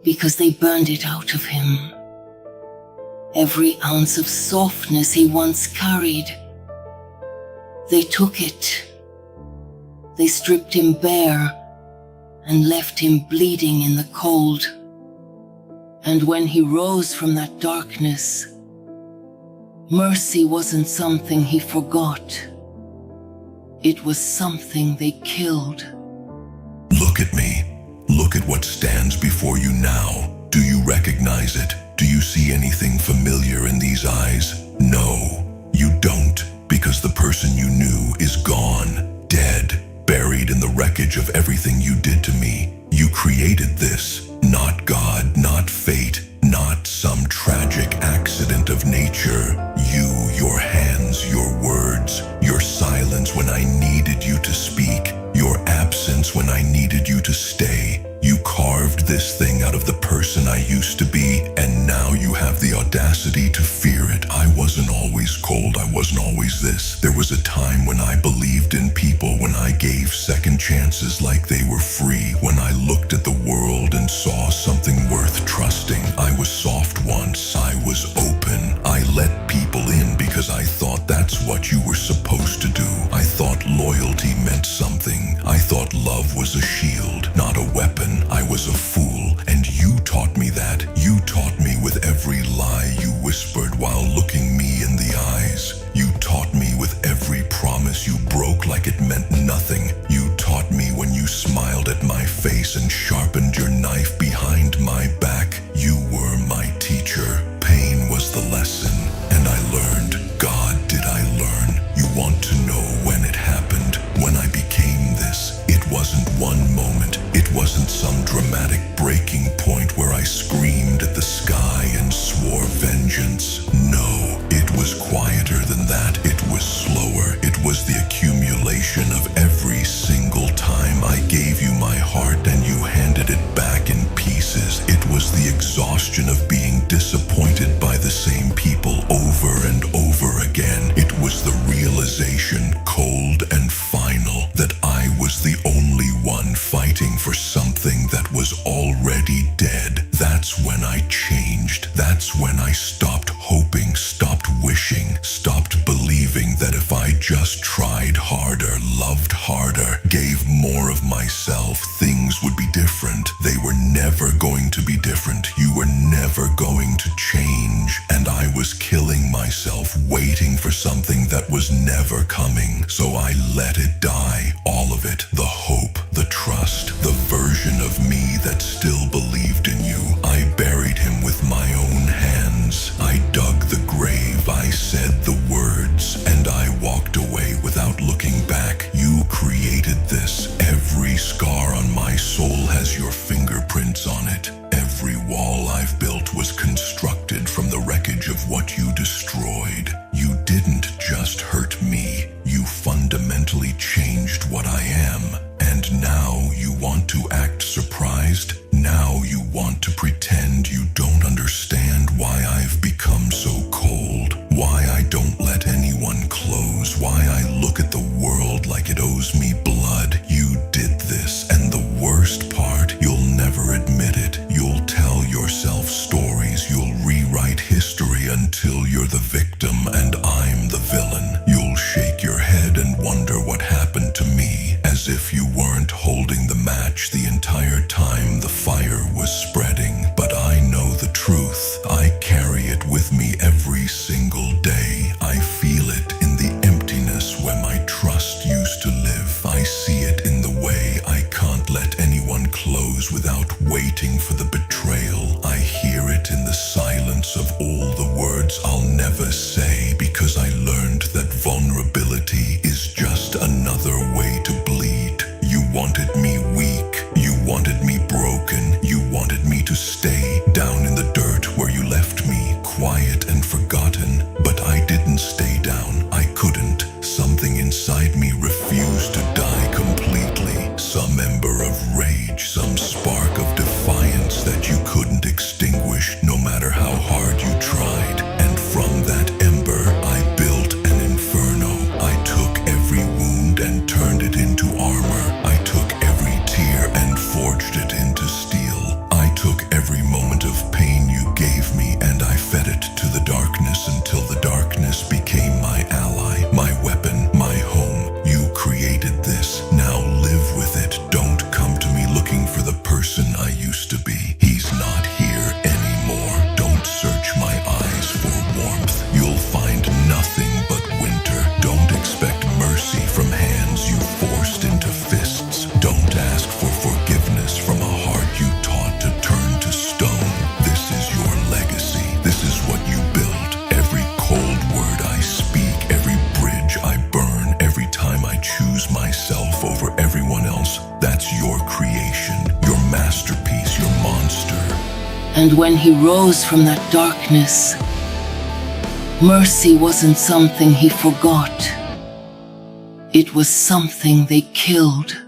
because they burned it out of him. Every ounce of softness he once carried, they took it. They stripped him bare and left him bleeding in the cold. And when he rose from that darkness, mercy wasn't something he forgot. It was something they killed. Look at me. Look at what stands before you now. Do you recognize it? Do you see anything familiar in these eyes? No, you don't, because the person you knew is gone, dead, buried in the wreckage of everything you did to me. You created this, not God, not fate, not some tragic accident of nature. You, your hands, your words, your silence when I needed you to speak, your absence when I needed you to stay. You carved this thing out of the person I used to be, and now you have the audacity to fear it. I wasn't always cold, I wasn't always this. There was a time when I believed in people, when I gave second chances like they were free, when I looked at the world and saw something worth trusting. I was soft once, I was open. I let people in because I thought that's what you were supposed to do. I thought loyalty meant something. I thought love was a shield, not a weapon. I was a fool, and you taught me that. You taught me with every lie you whispered while looking me in the eyes. You taught me with every promise you broke like it meant nothing. You taught me when you smiled at my face and sharpened your knife behind my back. You were my teacher. Pain was the lesson, and I learned. God, did I learn? You want to know when it happened, when I became this? It wasn't one moment. It wasn't some dramatic breaking point where I screamed at the sky and swore vengeance. No, it was quieter than that. It was slower. It was the accumulation of every single time I gave you my heart and you handed it back in pieces. It was the exhaustion of being disappointed by the same people over and over again. It was the realization, cold and final, that I was the only one fighting for something that was already dead. That's when I changed. That's when I stopped hoping, stopped wishing, stopped believing that if I just tried harder, loved harder, gave more of myself, things would be different. They were never going to be different. You were never going to change. And I was killing myself, waiting for something that was never coming. So I let it die, all of it. The hope, the trust, the version of me that still believed in you. I buried him with my own hands. I dug the grave, I said the words, and I walked away without looking back. You created this. Every scar on my soul has your fingerprints on it. Every wall I've built was constructed from the wreckage of what you destroyed. You didn't just hurt me. You fundamentally changed what I am. And now you want to act surprised? Now you want to pretend you don't understand why I've become so cold? Why I don't let anyone close? Why I look at the world like it owes me blood? You did this, and the worst part, you'll never admit it. You'll tell yourself stories. You'll rewrite history until you're the victim and I'm the villain. You'll shake your head and wonder what happened to me, as if you weren't holding the match the entire time the fire was spreading. But I know the truth. I carry it with me every single day. I feel it in the emptiness where my trust used to live. I see it in the way I can't let anyone close without waiting for the betrayal. I hear it in the silence of all the words I'll never say, because I learned that vulnerability is just another way to bleed. You wanted me weak. You wanted me broken. You wanted me to stay down in the dirt where you left me, quiet and forgotten. But I didn't stay down. I couldn't. Something inside me refused to die completely. Some ember of rage, some spark of defiance that you couldn't extinguish, no matter how hard you tried. And from that ember, I built an inferno. I took every wound and turned it into armor. I took every tear and forged it into steel. I took every your creation, your masterpiece, your monster. And when he rose from that darkness, mercy wasn't something he forgot. It was something they killed.